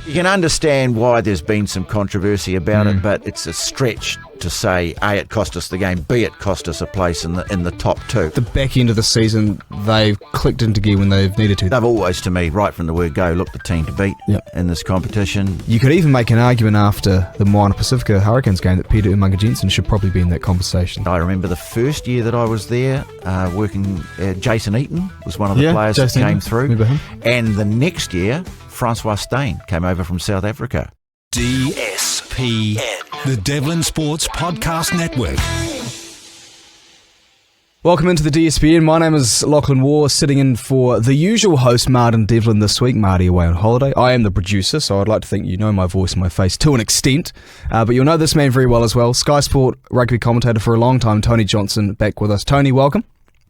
You can understand why there's been some controversy about it, but it's a stretch to say, A, it cost us the game, B, it cost us a place in the top two. The back end of the season, they've clicked into gear when they've needed to. They've always, to me, right from the word go, looked the team to beat in this competition. You could even make an argument after the Moana Pasifika Hurricanes game that Peter Umaga-Jensen should probably be in that conversation. I remember the first year that I was there working, Jason Eaton was one of the players that came through. Remember him? And the next year, Francois Steyn came over from South Africa. DSPN, the Devlin Sports Podcast Network. Welcome into the DSPN. My name is Lachlan Waugh, sitting in for the usual host, Martin Devlin, this week. Marty away on holiday. I am the producer, so I'd like to think you know my voice and my face to an extent. But you'll know this man very well as well. Sky Sport rugby commentator for a long time, Tony Johnson, back with us. Tony, welcome.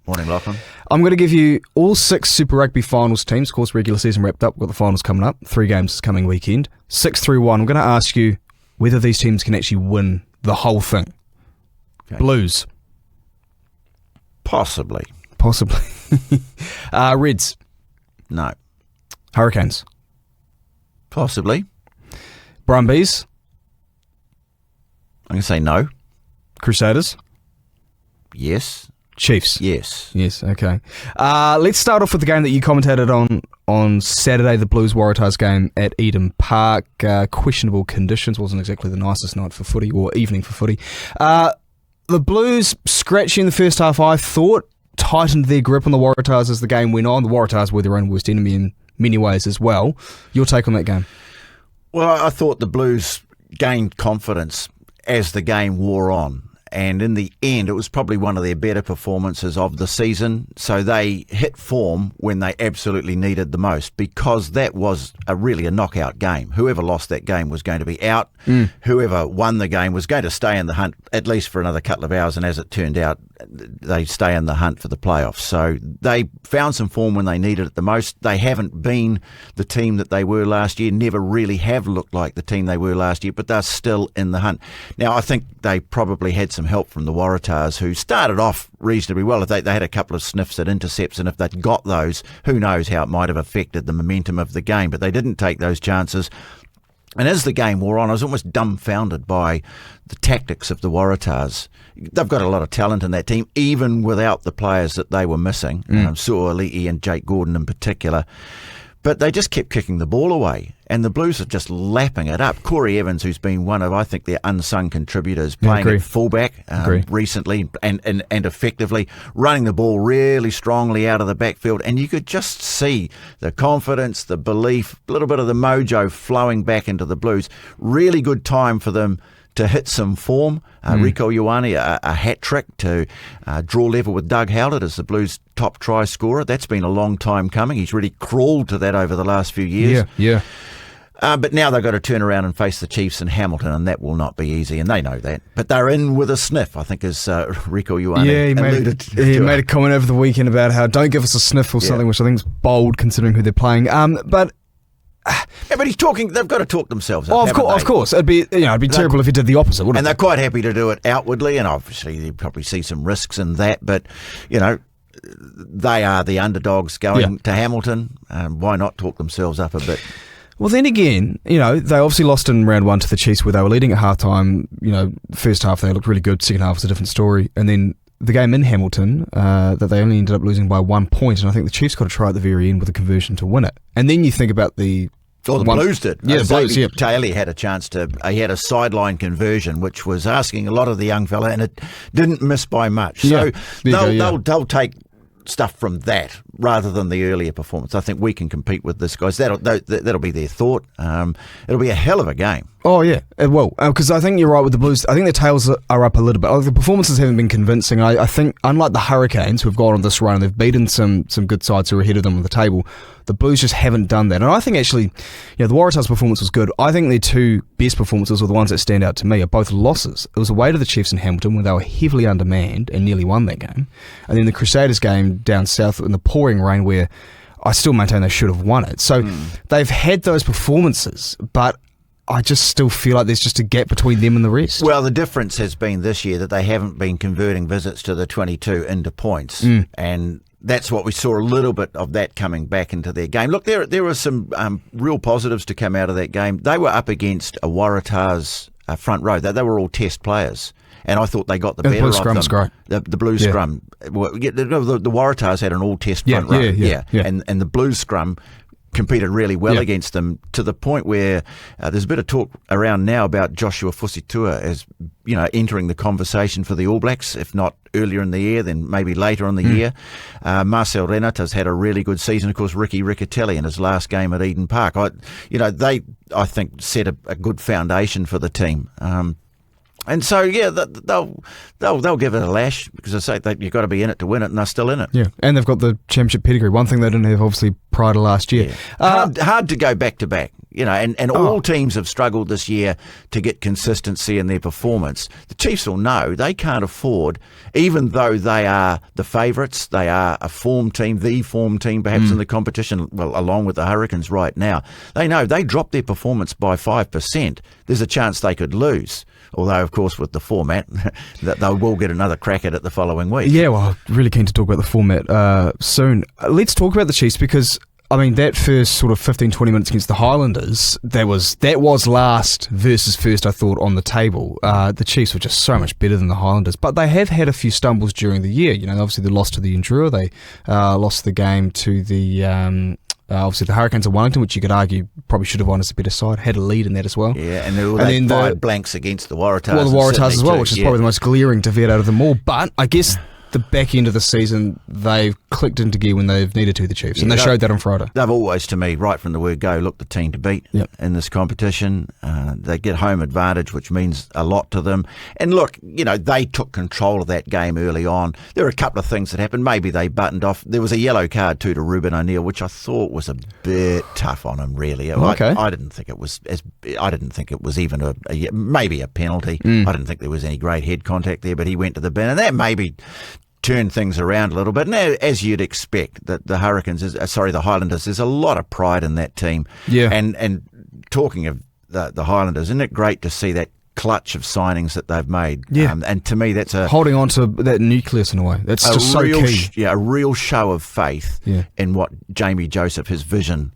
Morning, Lachlan. I'm going to give you all 6 Super Rugby finals teams. Of course, regular season wrapped up. We've got the finals coming up. 3 games this coming weekend. 6 through 1. I'm going to ask you whether these teams can actually win the whole thing. Okay. Blues. Possibly. Reds. No. Hurricanes. Possibly. Brumbies. I'm going to say no. Crusaders. Yes. Chiefs. Yes. Yes, okay. Let's start off with the game that you commentated on Saturday, the Blues-Waratahs game at Eden Park. Questionable conditions, wasn't exactly the nicest night for footy, or evening for footy. The Blues, scratchy in the first half, I thought, tightened their grip on the Waratahs as the game went on. The Waratahs were their own worst enemy in many ways as well. Your take on that game? Well, I thought the Blues gained confidence as the game wore on. And in the end, it was probably one of their better performances of the season. So they hit form when they absolutely needed the most, because that was really a knockout game. Whoever lost that game was going to be out. Whoever won the game was going to stay in the hunt at least for another couple of hours. And as it turned out, they stay in the hunt for the playoffs. So they found some form when they needed it the most. They haven't been the team that they were last year, never really have looked like the team they were last year, but they're still in the hunt. Now, I think they probably had some help from the Waratahs, who started off reasonably well. If they had a couple of sniffs at intercepts, and if they'd got those, who knows how it might have affected the momentum of the game. But they didn't take those chances. And as the game wore on, I was almost dumbfounded by the tactics of the Waratahs. They've got a lot of talent in that team, even without the players that they were missing, Su'ali'i and Jake Gordon in particular. But they just kept kicking the ball away, and the Blues are just lapping it up. Corey Evans, who's been one of, I think, their unsung contributors, playing at fullback recently and effectively, running the ball really strongly out of the backfield, and you could just see the confidence, the belief, a little bit of the mojo flowing back into the Blues. Really good time for them to hit some form. Rieko Ioane, a hat trick to draw level with Doug Howlett as the Blues' top try scorer. That's been a long time coming. He's really crawled to that over the last few years. Yeah. But now they've got to turn around and face the Chiefs in Hamilton, and that will not be easy, and they know that. But they're in with a sniff, I think, as Rieko Ioane alluded to. He made a comment over the weekend about how don't give us a sniff or something, which I think is bold considering who they're playing. But he's talking. They've got to talk themselves up. Oh, of course. It'd be terrible if he did the opposite, wouldn't it? And they're quite happy to do it outwardly, and obviously you probably see some risks in that. But they are the underdogs going to Hamilton. Why not talk themselves up a bit? Well, then again, they obviously lost in round 1 to the Chiefs, where they were leading at halftime. First half they looked really good. Second half was a different story, and then the game in Hamilton, that they only ended up losing by 1 point, and I think the Chiefs got to try at the very end with a conversion to win it. And then you think about the Blues did. Yeah, the Blues, Taylor had a chance to. He had a sideline conversion, which was asking a lot of the young fella, and it didn't miss by much. So they'll take stuff from that rather than the earlier performance. I think we can compete with this, guys. That'll be their thought. It'll be a hell of a game. Oh, yeah, it will. Because I think you're right with the Blues. I think their tails are up a little bit. The performances haven't been convincing. I think, unlike the Hurricanes, who've gone on this run, they've beaten some good sides who are ahead of them on the table, the Blues just haven't done that. And I think, actually, the Waratahs' performance was good. I think their 2 best performances, or the ones that stand out to me, are both losses. It was away to the Chiefs in Hamilton, where they were heavily undermanned and nearly won that game. And then the Crusaders game down south in the pouring rain, where I still maintain they should have won it. So they've had those performances, but I just still feel like there's just a gap between them and the rest. Well, the difference has been this year that they haven't been converting visits to the 22 into points, and that's what we saw, a little bit of that coming back into their game. Look, there were some real positives to come out of that game. They were up against a Waratahs front row. They were all test players. And I thought they got the better of them. Great. The Blues scrum. Well, the Waratahs had an all-test front row. Yeah. And the Blues scrum competed really well against them, to the point where there's a bit of talk around now about Joshua Fusitua as entering the conversation for the All Blacks, if not earlier in the year, then maybe later in the year. Marcel Renata's had a really good season. Of course, Ricky Riccatelli in his last game at Eden Park. I think set a good foundation for the team. And so, they'll give it a lash, because I say that you've got to be in it to win it, and they're still in it. Yeah, and they've got the championship pedigree. One thing they didn't have, obviously, prior to last year. Yeah. Hard to go back to back, and all teams have struggled this year to get consistency in their performance. The Chiefs will know they can't afford, even though they are the favourites, they are a form team, the form team perhaps in the competition, well, along with the Hurricanes right now. They know they drop their performance by 5%. There's a chance they could lose. Although, of course, with the format, that they will get another crack at it the following week. Yeah, well, really keen to talk about the format soon. Let's talk about the Chiefs, because, that first sort of 15-20 minutes against the Highlanders, that was last versus first, I thought, on the table. The Chiefs were just so much better than the Highlanders. But they have had a few stumbles during the year. Obviously they lost to the Enduro. They lost the game to the... obviously, the Hurricanes of Wellington, which you could argue probably should have won as a better side, had a lead in that as well. Yeah, and there were five blanks against the Waratahs. Well, the Waratahs as well, which is probably the most glaring defeat out of them all. But I guess the back end of the season, they've clicked into gear when they've needed to, the Chiefs, and they showed that on Friday. They've always, to me, right from the word go, looked the team to beat in this competition. They get home advantage, which means a lot to them. And look, they took control of that game early on. There were a couple of things that happened. Maybe they buttoned off. There was a yellow card too to Ruben O'Neill, which I thought was a bit tough on him, really. Okay. I didn't think it was even maybe a penalty. I didn't think there was any great head contact there, but he went to the bin, and that maybe turn things around a little bit. Now, as you'd expect, the Highlanders, there's a lot of pride in that team. Yeah. And talking of the Highlanders, isn't it great to see that clutch of signings that they've made? Yeah. And to me, that's holding on to that nucleus in a way. That's just so key. A real show of faith in what Jamie Joseph, his vision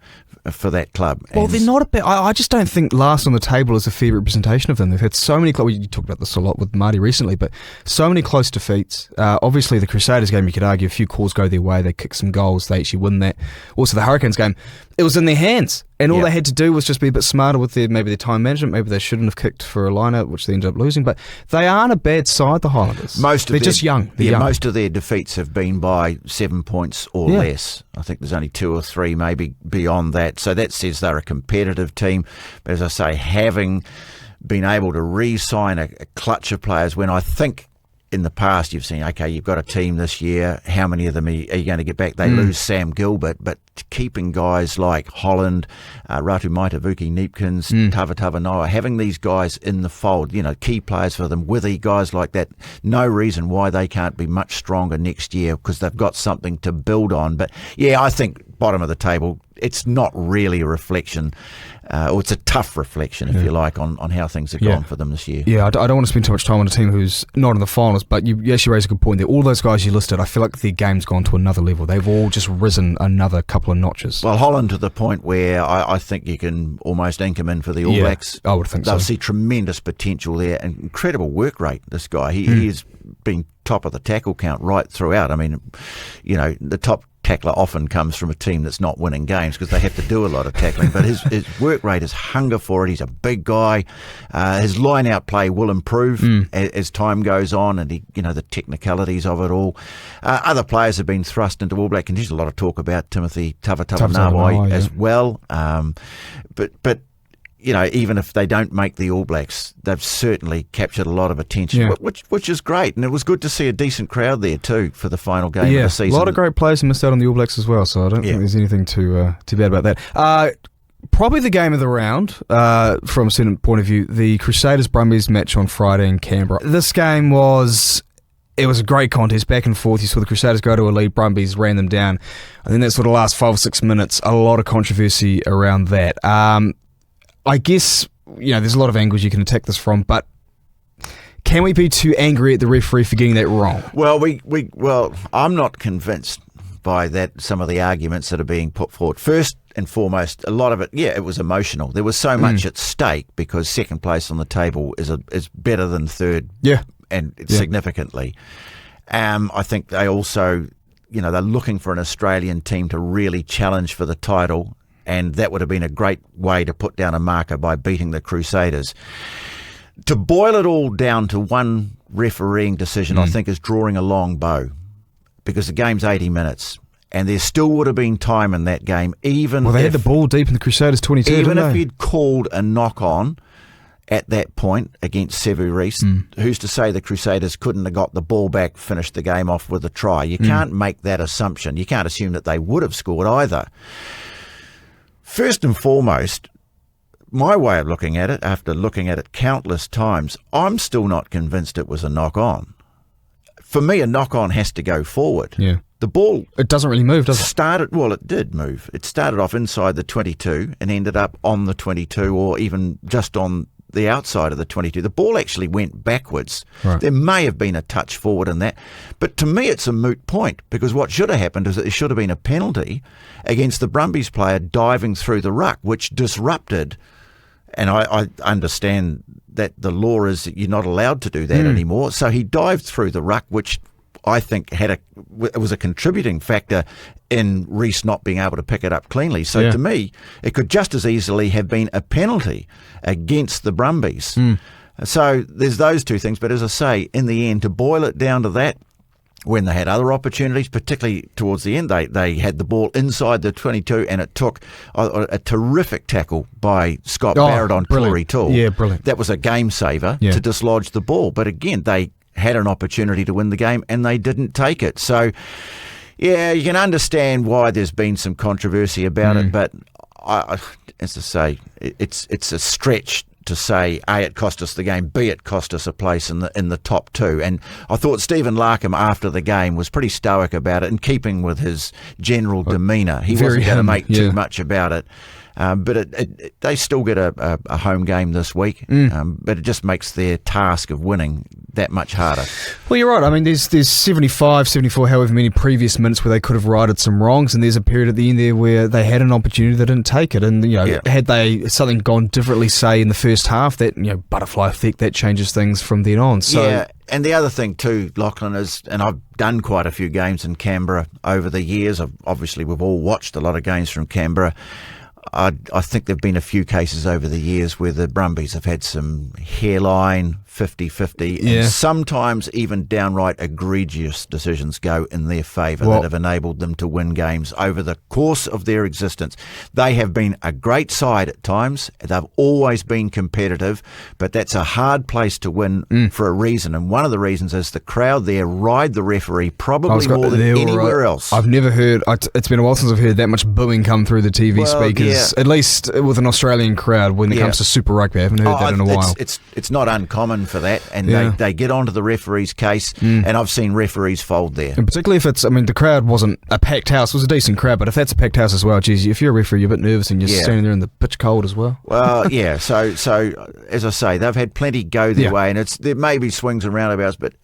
for that club. Well, they're not a bit. I just don't think last on the table is a fair representation of them. They've had so many. You talked about this a lot with Marty recently, but so many close defeats. Obviously, the Crusaders game, you could argue a few calls go their way. They kick some goals. They actually win that. Also, the Hurricanes game, it was in their hands, and all they had to do was just be a bit smarter with their time management. Maybe they shouldn't have kicked for a line-out, which they ended up losing. But they aren't a bad side, the Highlanders. They're just young. They're young. Most of their defeats have been by 7 points or less. I think there's only 2 or 3 maybe beyond that. So that says they're a competitive team. But as I say, having been able to re-sign a clutch of players, when I think in the past you've seen, okay, you've got a team this year, how many of them are you going to get back? They lose Sam Gilbert, but keeping guys like Holland, Ratu Maitavuki, Neepkins, Tava Noah, having these guys in the fold, key players for them, Withy, guys like that, no reason why they can't be much stronger next year, because they've got something to build on. But I think bottom of the table, it's not really a reflection, or it's a tough reflection, if you like, on how things have gone for them this year. Yeah, I don't want to spend too much time on a team who's not in the finals, but you actually raise a good point there. All those guys you listed, I feel like their game's gone to another level. They've all just risen another couple of notches. Well, Holland to the point where I think you can almost ink him in for the All Blacks. I would think They'll so. see tremendous potential there, and incredible work rate, this guy. He has been top of the tackle count right throughout. I mean, the top tackler often comes from a team that's not winning games because they have to do a lot of tackling, but his work rate, his hunger for it, he's a big guy. His line-out play will improve as time goes on, and the technicalities of it all. Other players have been thrust into All Black contention. A lot of talk about Timothy Tavatavanawai as well. But even if they don't make the All Blacks, they've certainly captured a lot of attention, which is great. And it was good to see a decent crowd there too for the final game of the season. A lot of great players missed out on the All Blacks as well, so I don't think there's anything too bad about that. Probably the game of the round, from a certain point of view, the Crusaders-Brumbies match on Friday in Canberra. This game was a great contest, back and forth. You saw the Crusaders go to a lead, Brumbies ran them down. I think that sort of last 5 or 6 minutes, a lot of controversy around that. I guess, there's a lot of angles you can attack this from, but can we be too angry at the referee for getting that wrong? Well, I'm not convinced by some of the arguments that are being put forward. First and foremost, a lot of it, it was emotional. There was so much at stake because second place on the table is better than third, and significantly. I think they also, they're looking for an Australian team to really challenge for the title, and that would have been a great way to put down a marker by beating the Crusaders. To boil it all down to one refereeing decision, I think, is drawing a long bow, because the game's 80 minutes, and there still would have been time in that game, even they had the ball deep in the Crusaders 22, even didn't if they? you'd called a knock-on at that point against Sevu Reece, who's to say the Crusaders couldn't have got the ball back, finished the game off with a try? You can't make that assumption. You can't assume that they would have scored either. First and foremost, my way of looking at it, after looking at it countless times, I'm still not convinced it was a knock-on. For me, a knock-on has to go forward. Yeah. The ball... It doesn't really move, does it? It did move. It started off inside the 22 and ended up on the 22, or even just on the outside of the 22. The ball actually went backwards. Right. There may have been a touch forward in that, but to me it's a moot point, because what should have happened is that there should have been a penalty against the Brumbies player diving through the ruck, which disrupted... And I understand that the law is that you're not allowed to do that anymore. So he dived through the ruck, which I think was a contributing factor in Reece not being able to pick it up cleanly. So to me, it could just as easily have been a penalty against the Brumbies. So there's those two things. But as I say, in the end, to boil it down to that, when they had other opportunities, particularly towards the end, they had the ball inside the 22, and it took a terrific tackle by Scott Barrett on Tory Toole. Yeah, brilliant. That was a game saver to dislodge the ball. But again, they had an opportunity to win the game, and they didn't take it. So, you can understand why there's been some controversy about it, but as I say, it's a stretch to say, A, it cost us the game, B, it cost us a place in the top two. And I thought Stephen Larkham, after the game, was pretty stoic about it, in keeping with his general demeanour. He wasn't going to make too much about it. But they still get a home game this week, but it just makes their task of winning that much harder. Well, you're right. I mean, there's 75, 74, however many previous minutes where they could have righted some wrongs, and there's a period at the end there where they had an opportunity, they didn't take it. And, had something gone differently, say, in the first half, that, butterfly effect, that changes things from then on. So, and the other thing too, Lachlan, is, and I've done quite a few games in Canberra over the years. Obviously, we've all watched a lot of games from Canberra. I think there have been a few cases over the years where the Brumbies have had some hairline 50-50, and sometimes even downright egregious decisions go in their favour that have enabled them to win games over the course of their existence. They have been a great side at times. They've always been competitive, but that's a hard place to win for a reason. And one of the reasons is the crowd there ride the referee probably more than anywhere else. I've never heard, it's been a while since I've heard that much booing come through the TV speakers, at least with an Australian crowd when it comes to Super Rugby. I haven't heard that in a while. It's not uncommon for that, and they get onto the referee's case, and I've seen referees fold there. And particularly if the crowd wasn't a packed house, it was a decent crowd, but if that's a packed house as well, geez, if you're a referee, you're a bit nervous and you're standing there in the pitch cold as well. Well, so as I say, they've had plenty go their way, and there may be swings and roundabouts, but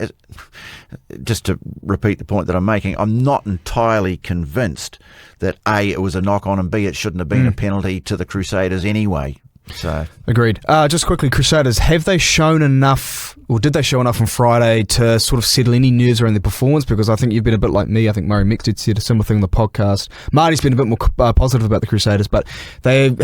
just to repeat the point that I'm making, I'm not entirely convinced that A, it was a knock-on, and B, it shouldn't have been a penalty to the Crusaders anyway. So agreed. Just quickly, Crusaders, have they shown enough, or did they show enough on Friday to sort of settle any nerves around their performance? Because I think you've been a bit like me. I think Murray Mexted said a similar thing on the podcast. Marty's been a bit more positive about the Crusaders, but they've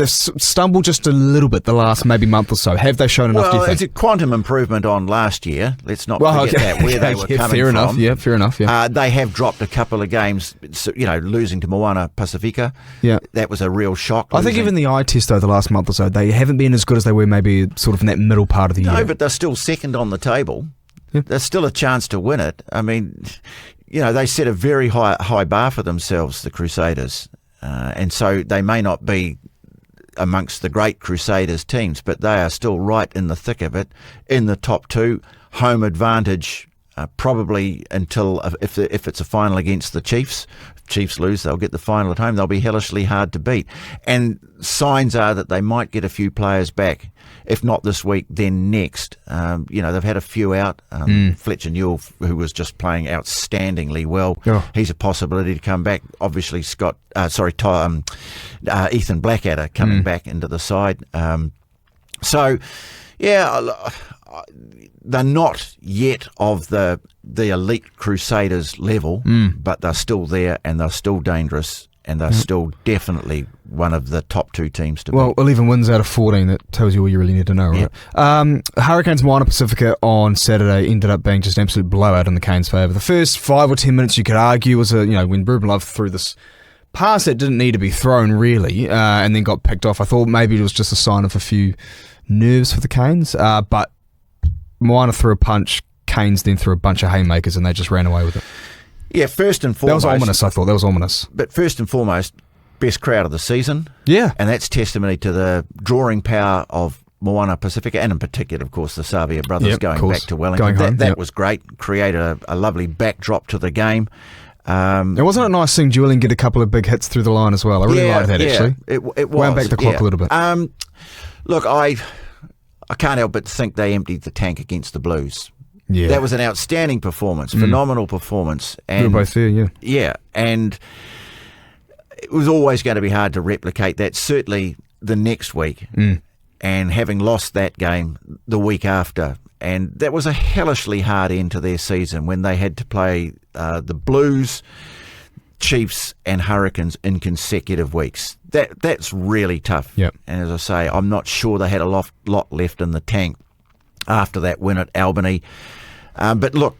stumbled just a little bit the last maybe month or so. Have they shown enough, do you think? It's a quantum improvement on last year. Let's not forget that, where they were coming fair from. Fair enough. They have dropped a couple of games, losing to Moana Pasifika. Yeah. That was a real shock. I think even the eye test, though, the last month or so, they haven't been as good as they were maybe sort of in that middle part of the year. No, but they're still second on the table. Yeah. There's still a chance to win it. I mean, they set a very high bar for themselves, the Crusaders. And so they may not be amongst the great Crusaders teams, but they are still right in the thick of it, in the top two. Home advantage probably until if it's a final against the Chiefs. If Chiefs lose, they'll get the final at home. They'll be hellishly hard to beat. And signs are that they might get a few players back. If not this week, then next. They've had a few out. Fletcher Newell, who was just playing outstandingly well, he's a possibility to come back. Obviously, Ethan Blackadder coming back into the side. They're not yet of the elite Crusaders level, but they're still there and they're still dangerous. And they're still definitely one of the top 2 teams to beat. Well, 11 wins out of 14, that tells you all you really need to know, right? Yeah. Hurricanes Moana Pasifika on Saturday ended up being just an absolute blowout in the Canes' favour. The first 5 or 10 minutes you could argue was when Ruben Love threw this pass that didn't need to be thrown really, and then got picked off. I thought maybe it was just a sign of a few nerves for the Canes, but Moana threw a punch, Canes then threw a bunch of haymakers and they just ran away with it. Yeah, first and foremost. That was ominous, I thought. That was ominous. But first and foremost, best crowd of the season. Yeah. And that's testimony to the drawing power of Moana Pasifika, and in particular, of course, the Savia brothers going back to Wellington. That was great. Created a lovely backdrop to the game. Wasn't it nice seeing Julian get a couple of big hits through the line as well? I really liked that, actually. It was. Wound back the clock a little bit. Look, I can't help but think they emptied the tank against the Blues. Yeah. That was an outstanding performance, phenomenal performance. And we were both there, yeah. Yeah, and it was always going to be hard to replicate that, certainly the next week. And having lost that game the week after, and that was a hellishly hard end to their season when they had to play the Blues, Chiefs and Hurricanes in consecutive weeks. That's really tough. Yep. And as I say, I'm not sure they had a lot left in the tank after that win at Albany. But look,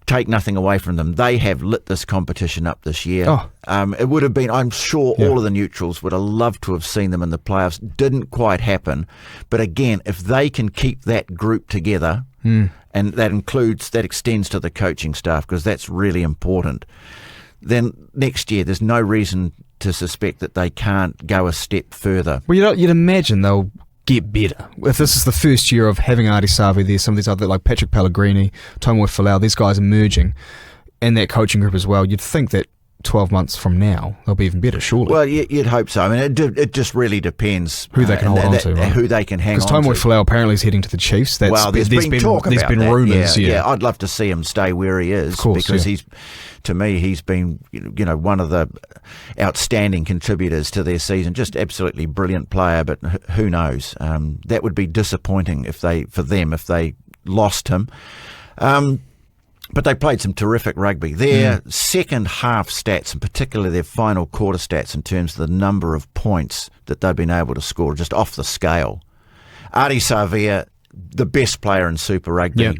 take nothing away from them. They have lit this competition up this year. It would have been, I'm sure all of the neutrals would have loved to have seen them in the playoffs. Didn't quite happen. But again, if they can keep that group together, and that extends to the coaching staff, because that's really important, then next year there's no reason to suspect that they can't go a step further. Well, you'd imagine they'll get better. If this is the first year of having Ardie Savea there, some of these other, like Patrick Pellegrini, Tomoe Folau, these guys emerging, and that coaching group as well, you'd think that 12 months from now they'll be even better, surely. Well, you'd hope so. I mean, it just really depends who they can hold on to, right? Who they can hang on to. Because Tomoe Folau apparently is heading to the Chiefs. There's been talk about that. There's been rumours. Yeah, I'd love to see him stay where he is, because to me, he's been one of the outstanding contributors to their season. Just absolutely brilliant player, but who knows? That would be disappointing for them if they lost him. But they played some terrific rugby. Their second half stats, and particularly their final quarter stats in terms of the number of points that they've been able to score, just off the scale. Ardie Savea, the best player in Super Rugby. Yep.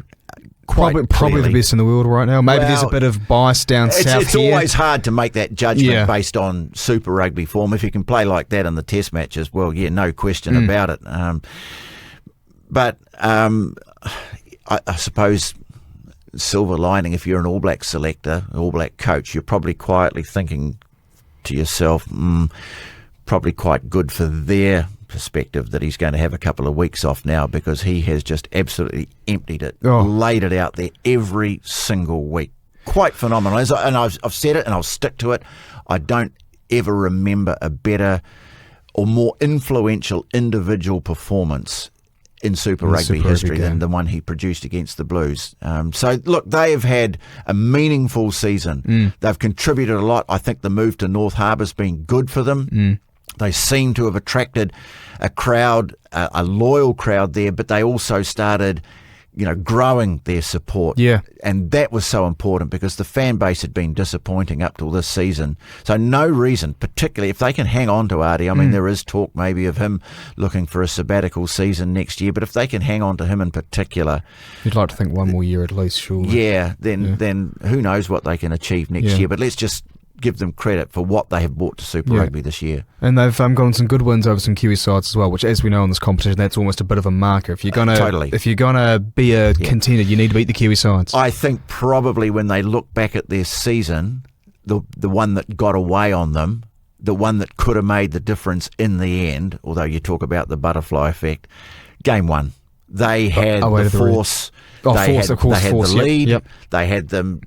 Probably the best in the world right now. Maybe there's a bit of bias down south. It's always hard to make that judgment based on Super Rugby form. If you can play like that in the Test matches, well, yeah, no question about it. But I suppose, silver lining, if you're an All Black selector, All Black coach, you're probably quietly thinking to yourself, probably quite good for their perspective that he's going to have a couple of weeks off now, because he has just absolutely emptied it, laid it out there every single week. Quite phenomenal. And I've said it and I'll stick to it. I don't ever remember a better or more influential individual performance in Super Rugby history than the one he produced against the Blues. So, look, they have had a meaningful season. They've contributed a lot. I think the move to North Harbour's been good for them. They seem to have attracted a crowd, a loyal crowd there, but they also started, growing their support. Yeah. And that was so important, because the fan base had been disappointing up till this season. So no reason, particularly if they can hang on to Ardie. I mean, there is talk maybe of him looking for a sabbatical season next year, but if they can hang on to him in particular... You'd like to think one more year at least, surely. Yeah, then who knows what they can achieve next year. But let's just give them credit for what they have brought to Super Rugby this year. And they've gotten some good wins over some Kiwi sides as well, which, as we know in this competition, that's almost a bit of a marker. If you're gonna be a contender, you need to beat the Kiwi sides. I think probably when they look back at their season, the one that got away on them, the one that could have made the difference in the end, although you talk about the butterfly effect, game one. They had the force. They had the lead. Yep. They had them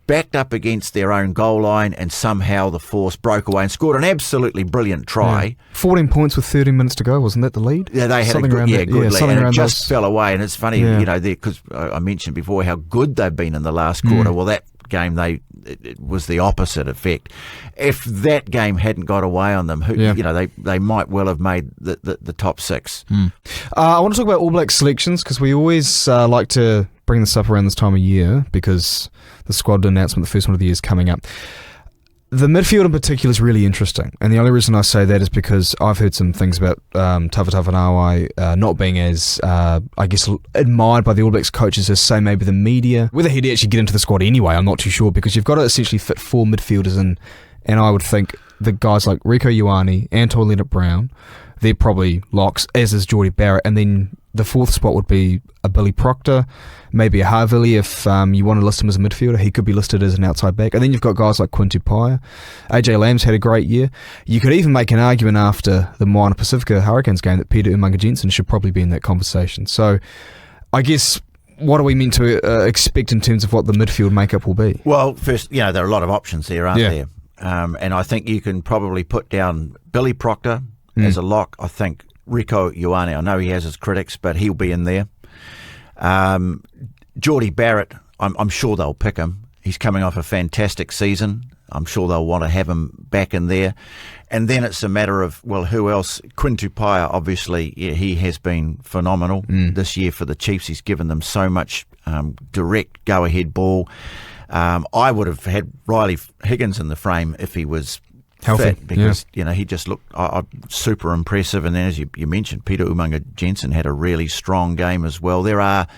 backed up against their own goal line, and somehow the force broke away and scored an absolutely brilliant try. Yeah. 14 points with 30 minutes to go, wasn't that the lead? Yeah, they had something good lead, and it just fell away. And it's funny, because I mentioned before how good they've been in the last quarter. Well, that game it was the opposite effect. If that game hadn't got away on them, they might well have made the top six. I want to talk about All Blacks selections, because we always like to bring this up around this time of year, because the squad announcement, the first one of the year, is coming up. The midfield in particular is really interesting, and the only reason I say that is because I've heard some things about Tawhatava Nawai not being as, admired by the All Blacks coaches as, say, maybe the media. Whether he'd actually get into the squad anyway, I'm not too sure, because you've got to essentially fit 4 midfielders in, and I would think the guys like Rieko Ioane and Toi Leonard-Brown, they're probably locks, as is Jordie Barrett, and then the 4th spot would be a Billy Proctor, maybe a Havili if you want to list him as a midfielder. He could be listed as an outside back. And then you've got guys like Quintu Paia. AJ Lamb's had a great year. You could even make an argument after the Moana Pasifika Hurricanes game that Peter Umaga-Jensen should probably be in that conversation. So I guess, what are we meant to expect in terms of what the midfield makeup will be? Well, first, there are a lot of options there, aren't there? And I think you can probably put down Billy Proctor as a lock. I think Rieko Ioane, I know he has his critics, but he'll be in there. Jordie Barrett, I'm sure they'll pick him. He's coming off a fantastic season. I'm sure they'll want to have him back in there. And then it's a matter of, who else? Quintu Paia, obviously, he has been phenomenal this year for the Chiefs. He's given them so much direct go-ahead ball. I would have had Riley Higgins in the frame if he was healthy, fit, because he just looked super impressive. And then, as you mentioned, Peter Umaga-Jensen had a really strong game as well. There are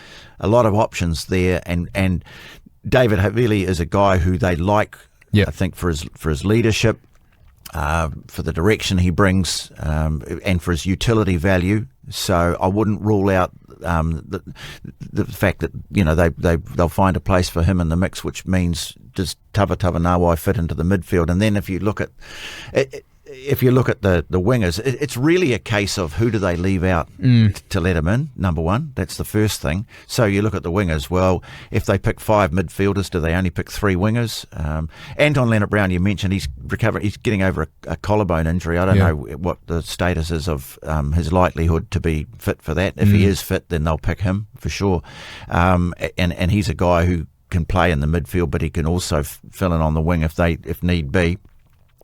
a lot of options there, and David Havili is a guy who they like. I think for his leadership, for the direction he brings, and for his utility value. So I wouldn't rule out the fact that they'll find a place for him in the mix, which means, does Tawhatava Nawai fit into the midfield? And then if you look at the wingers, it's really a case of who do they leave out to let him in, number one. That's the first thing. So you look at the wingers. Well, if they pick 5 midfielders, do they only pick 3 wingers? Anton Leonard-Brown, you mentioned, he's recovering. He's getting over a collarbone injury. I don't know what the status is of his likelihood to be fit for that. If he is fit, then they'll pick him for sure. And he's a guy who can play in the midfield, but he can also fill in on the wing if need be.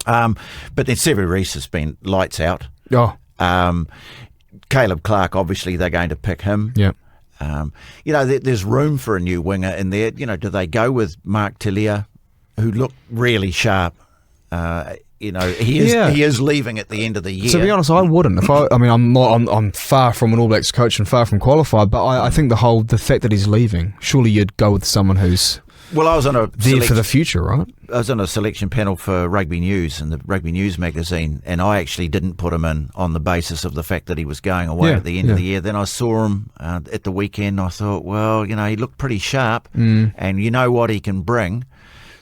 But then Sevu Reece has been lights out. Caleb Clark, obviously they're going to pick him. There's room for a new winger in there. Do they go with Mark Talia, who looked really sharp? He is leaving at the end of the year. To be honest, I wouldn't. I'm far from an All Blacks coach and far from qualified, but I think the fact that he's leaving, surely you'd go with someone who's I was on there for the future, right? I was on a selection panel for Rugby News and the Rugby News magazine, and I actually didn't put him in on the basis of the fact that he was going away at the end of the year. Then I saw him at the weekend. I thought, he looked pretty sharp, and you know what he can bring.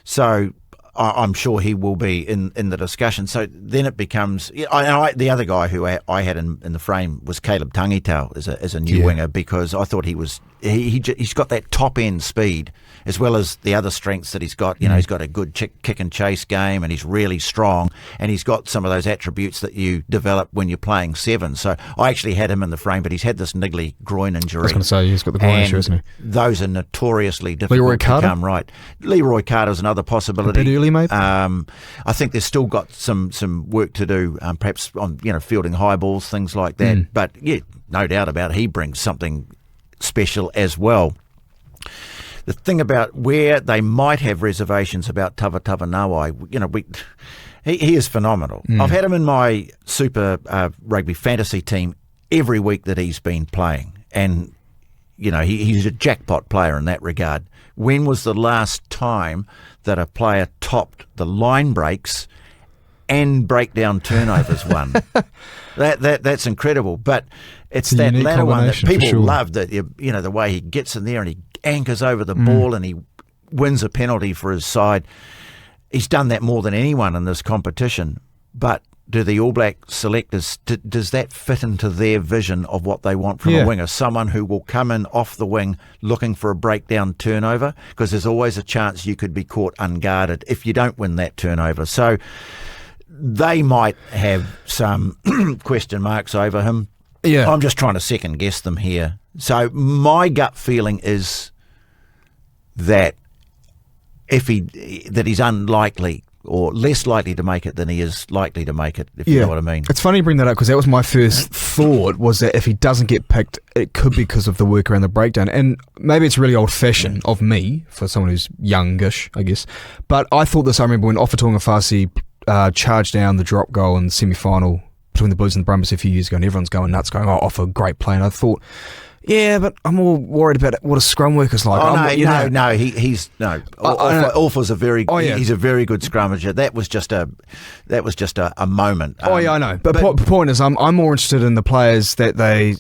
So I'm sure he will be in the discussion. So then it becomes, the other guy who I had in the frame was Caleb Tangitau as a new winger, because I thought he's got that top end speed as well as the other strengths that he's got. He's got a good kick and chase game, and he's really strong, and he's got some of those attributes that you develop when you're playing 7. So I actually had him in the frame, but he's had this niggly groin injury. I was going to say, he's got the groin issue, isn't he? Those are notoriously difficult to come right. Leroy Carter's another possibility. A bit early, maybe? I think they've still got some work to do, perhaps on fielding high balls, things like that. But no doubt about it, he brings something special as well. The thing about where they might have reservations about Tawhatava Nawai, he is phenomenal. I've had him in my Super Rugby fantasy team every week that he's been playing, and he's a jackpot player in that regard. When was the last time that a player topped the line breaks and breakdown turnovers won? That's incredible. But it's that latter one that people love, that the way he gets in there and he anchors over the ball and he wins a penalty for his side. He's done that more than anyone in this competition. But do the All Black selectors, does that fit into their vision of what they want from a winger? Someone who will come in off the wing looking for a breakdown turnover, because there's always a chance you could be caught unguarded if you don't win that turnover. So they might have some question marks over him. Yeah. I'm just trying to second guess them here. So my gut feeling is that he's unlikely or less likely to make it than he is likely to make it, if you know what I mean. It's funny you bring that up, because that was my first thought, was that if he doesn't get picked, it could be because of the work around the breakdown. And maybe it's really old-fashioned of me, for someone who's youngish, I guess. But I thought this, I remember when Offatonga Fasi charged down the drop goal in the semi-final between the Blues and the Brumbies a few years ago, and everyone's going nuts, going, Offa, great play. And I thought, yeah, but I'm more worried about what a scrum worker's like. Orfa's a very he's a very good scrummager. That was just a moment. I know. But the point is, I'm more interested in the players that they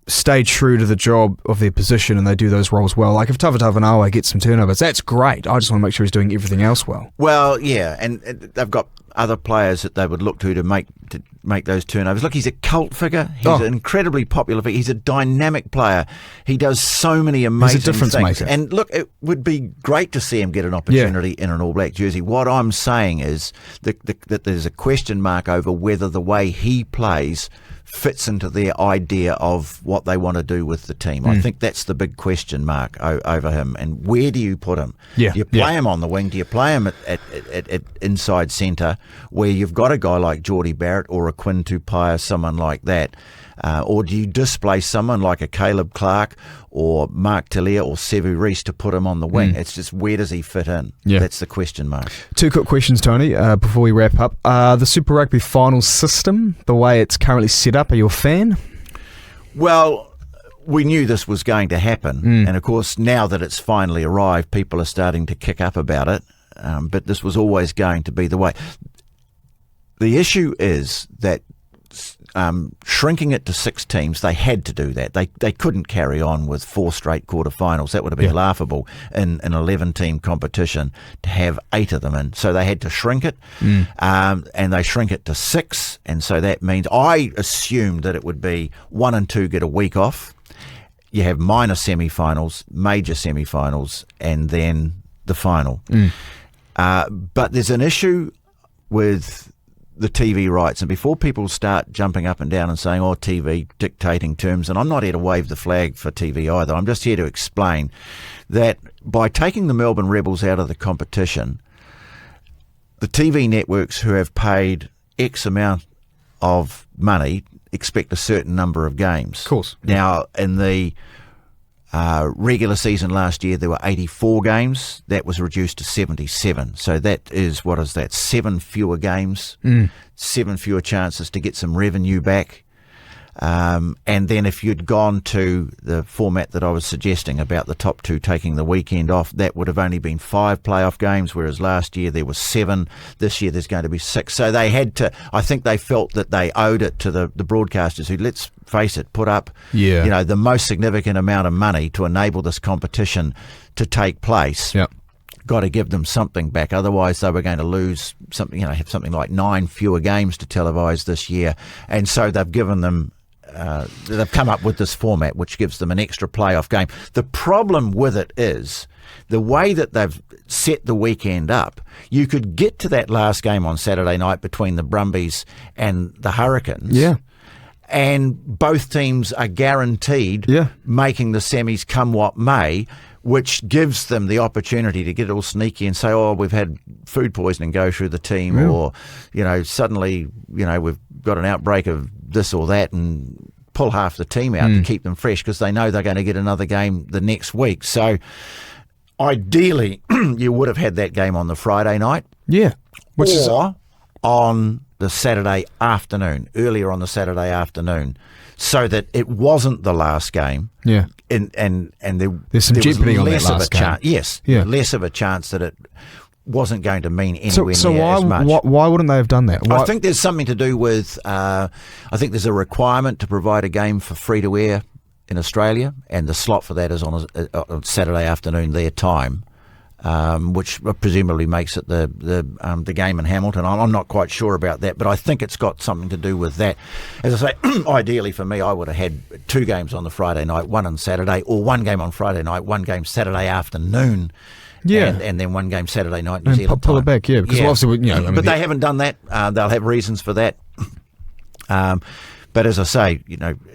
stay true to the job of their position and they do those roles well. Like if Tavatavanawa gets some turnovers, that's great. I just want to make sure he's doing everything else well. Well, yeah, and they've got other players that they would look to make those turnovers. Look, he's a cult figure. He's an incredibly popular figure. He's a dynamic player. He does so many amazing things. Maker. And look, it would be great to see him get an opportunity in an All Black jersey. What I'm saying is that there's a question mark over whether the way he plays fits into their idea of what they want to do with the team. I think that's the big question mark over him. And where do you put him? Do you play him on the wing? Do you play him at inside centre, where you've got a guy like Geordie Barrett or a Quinn Tupaia, someone like that? Or do you displace someone like a Caleb Clark or Mark Talia or Sevu Reece to put him on the wing? It's just, where does he fit in? That's the question mark. Two quick questions, Tony, before we wrap up. The Super Rugby final system, the way it's currently set up, are you a fan? Well, we knew this was going to happen. And of course, now that it's finally arrived, people are starting to kick up about it. But this was always going to be the way. The issue is that shrinking it to 6 teams, they had to do that. They couldn't carry on with 4 straight quarterfinals. That would have been laughable in an 11-team competition to have 8 of them in. So they had to shrink it, and they shrink it to 6. And so that means, I assumed that it would be 1 and 2 get a week off. You have minor semi-finals, major semi-finals, and then the final. But there's an issue with the TV rights, and before people start jumping up and down and saying, TV dictating terms, and I'm not here to wave the flag for TV either, I'm just here to explain that by taking the Melbourne Rebels out of the competition, the TV networks who have paid X amount of money expect a certain number of games. Of course. Now, in the regular season last year, there were 84 games. That was reduced to 77. So that is, 7 fewer games, 7 fewer chances to get some revenue back. And then if you'd gone to the format that I was suggesting about the top 2 taking the weekend off, that would have only been 5 playoff games, whereas last year there was 7. This year there's going to be 6. So they had to, I think they felt that they owed it to the broadcasters who, let's face it, put up the most significant amount of money to enable this competition to take place. Got to give them something back. Otherwise, they were going to lose something, have something like 9 fewer games to televise this year. And so they've given them, they've come up with this format which gives them an extra playoff game. The problem with it is the way that they've set the weekend up. You could get to that last game on Saturday night between the Brumbies and the Hurricanes. And both teams are guaranteed making the semis come what may, which gives them the opportunity to get all sneaky and say, we've had food poisoning go through the team, or, suddenly, we've got an outbreak of this or that, and pull half the team out to keep them fresh, because they know they're going to get another game the next week. Ideally, you would have had that game on the Friday night. Or on the Saturday afternoon, earlier on the Saturday afternoon, so that it wasn't the last game. And there's some jeopardy on that last game. Less of a chance that it wasn't going to mean anywhere near as much. Why wouldn't they have done that? I think there's something to do with, I think there's a requirement to provide a game for free-to-air in Australia, and the slot for that is on Saturday afternoon their time. which presumably makes it the game in Hamilton. I'm not quite sure about that, but I think it's got something to do with that. As I say, ideally for me, I would have had 2 games on the Friday night, 1 on Saturday, or 1 game on Friday night, 1 game Saturday afternoon. Yeah, and then 1 game Saturday night New and Zealand pull time. it back, yeah, because obviously, but they haven't done that. They'll have reasons for that. But as I say,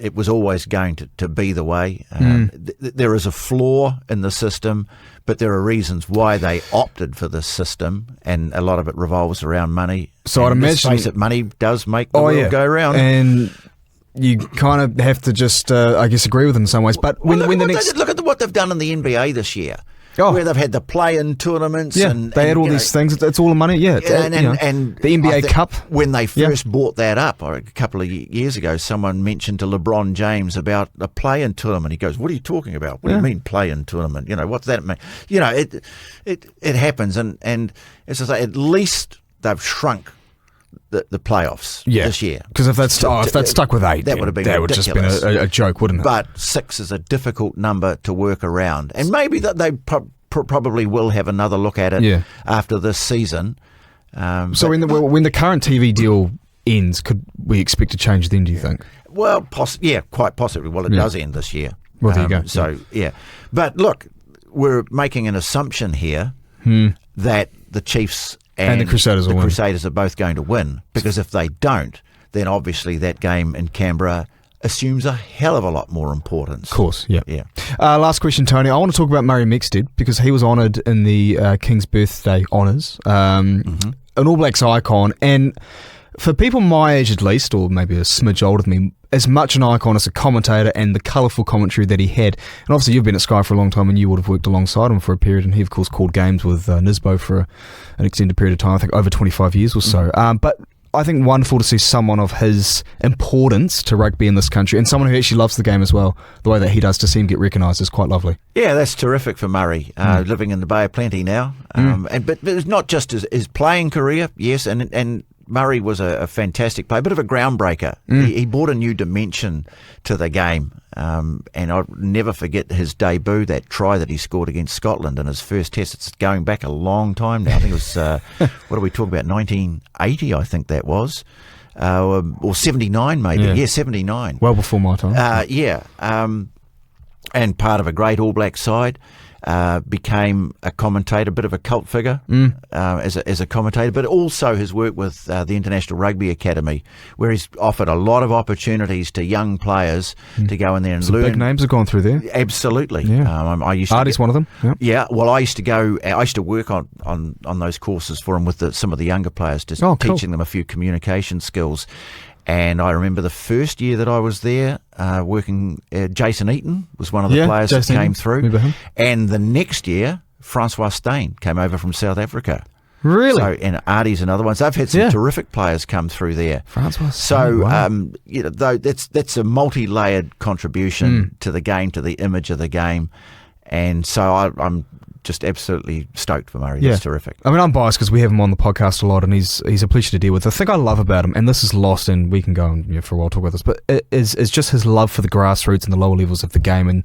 it was always going to be the way. There is a flaw in the system, but there are reasons why they opted for this system, and a lot of it revolves around money. So I'd imagine, let's face it, money does make the world go round. And you kind of have to just, I guess, agree with them in some ways. But look at what they've done in the NBA this year. Where they've had the play-in tournaments, and they had all these things. It's all the money, and the NBA Cup. When they first brought that up, or a couple of years ago, someone mentioned to LeBron James about a play-in tournament. He goes, "What are you talking about? What do you mean play-in tournament? What's that mean?" It happens, and as I say, at least they've shrunk the playoffs this year. Because if that's stuck with 8, that would have been would just been a joke, wouldn't it? But 6 is a difficult number to work around, and maybe that they probably will have another look at it after this season. So when the current TV deal ends, could we expect a change then, do you think? Well, quite possibly. Well, it does end this year. Well, there you go. So, But look, we're making an assumption here that the Chiefs and the Crusaders are both going to win, because if they don't, then obviously that game in Canberra assumes a hell of a lot more importance. Of course, yeah. Last question, Tony. I want to talk about Murray Mexted, because he was honoured in the King's Birthday Honours, an All Blacks icon, and for people my age at least, or maybe a smidge older than me, as much an icon as a commentator and the colourful commentary that he had. And obviously you've been at Sky for a long time, and you would have worked alongside him for a period, and he of course called games with Nisbo for an extended period of time, I think over 25 years or so. But I think wonderful to see someone of his importance to rugby in this country, and someone who actually loves the game as well, the way that he does, to see him get recognised is quite lovely. Yeah, that's terrific for Murray, living in the Bay of Plenty now. But it's not just his playing career, yes, and Murray was a fantastic player, a bit of a groundbreaker. He brought a new dimension to the game, and I'll never forget his debut, that try that he scored against Scotland in his first test. It's going back a long time now. I think it was, what are we talking about, 1980, I think that was, or 79 maybe. Yeah, 79. Well before my time. And part of a great All Black side. Became a commentator, a bit of a cult figure as a commentator, but also his work with the International Rugby Academy, where he's offered a lot of opportunities to young players to go in there and learn. Big names have gone through there. Absolutely. Yeah. Artie's one of them. Yep. Yeah. Well, I used to work on those courses for him with some of the younger players, just teaching them a few communication skills. And I remember the first year that I was there working, Jason Eaton was one of the players that came through. And the next year, Francois Steyn came over from South Africa. Really? So, and Artie's another one. So I've had some terrific players come through there. Francois Steyn, wow. Though that's a multi-layered contribution to the game, to the image of the game. And so I'm just absolutely stoked for Murray. That's terrific. I mean, I'm biased because we have him on the podcast a lot, and he's a pleasure to deal with. The thing I love about him, and this is lost, and we can go and for a while talk about this, but it is just his love for the grassroots and the lower levels of the game. And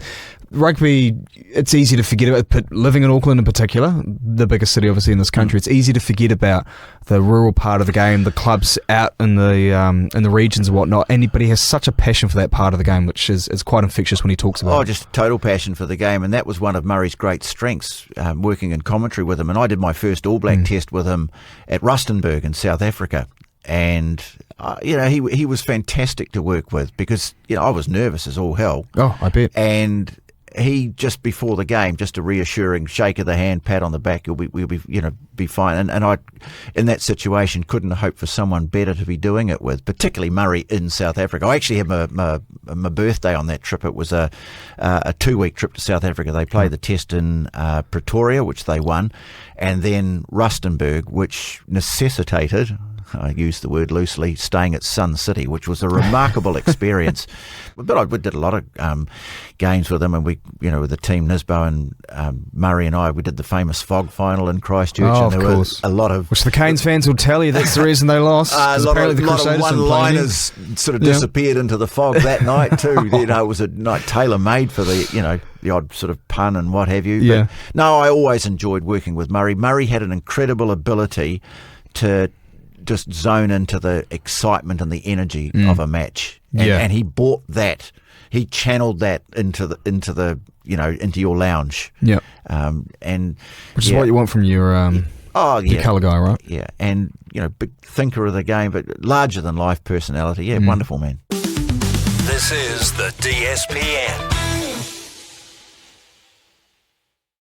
rugby, it's easy to forget about, but living in Auckland in particular, the biggest city obviously in this country, it's easy to forget about the rural part of the game, the clubs out in the regions and whatnot. But he has such a passion for that part of the game, which is quite infectious when he talks about it. Just a total passion for the game, and that was one of Murray's great strengths, working in commentary with him. And I did my first All Black test with him at Rustenburg in South Africa. And, he was fantastic to work with, because, I was nervous as all hell. Oh, I bet. And he, just before the game, just a reassuring shake of the hand, pat on the back, we'll be fine. And I, in that situation, couldn't hope for someone better to be doing it with, particularly Murray in South Africa. I actually had my birthday on that trip. It was a 2-week trip to South Africa. They played the test in Pretoria, which they won, and then Rustenburg, which necessitated I use the word loosely, staying at Sun City, which was a remarkable experience. But we did a lot of games with them, and we, with the team, Nisbo and Murray and I, we did the famous Fog final in Christchurch. Oh, and of there course. were a lot of... Which the Canes fans will tell you that's the reason they lost. A lot apparently the of Crusaders didn't play any. one-liners sort of disappeared into the fog that night too. It was a night tailor-made for the odd sort of pun and what have you. Yeah. But no, I always enjoyed working with Murray. Murray had an incredible ability to just zone into the excitement and the energy of a match, and he brought that. He channeled that into your lounge. Yeah, and which is what you want from your your colour guy, right? Yeah, and big thinker of the game, but larger than life personality. Yeah, wonderful man. This is the DSPN.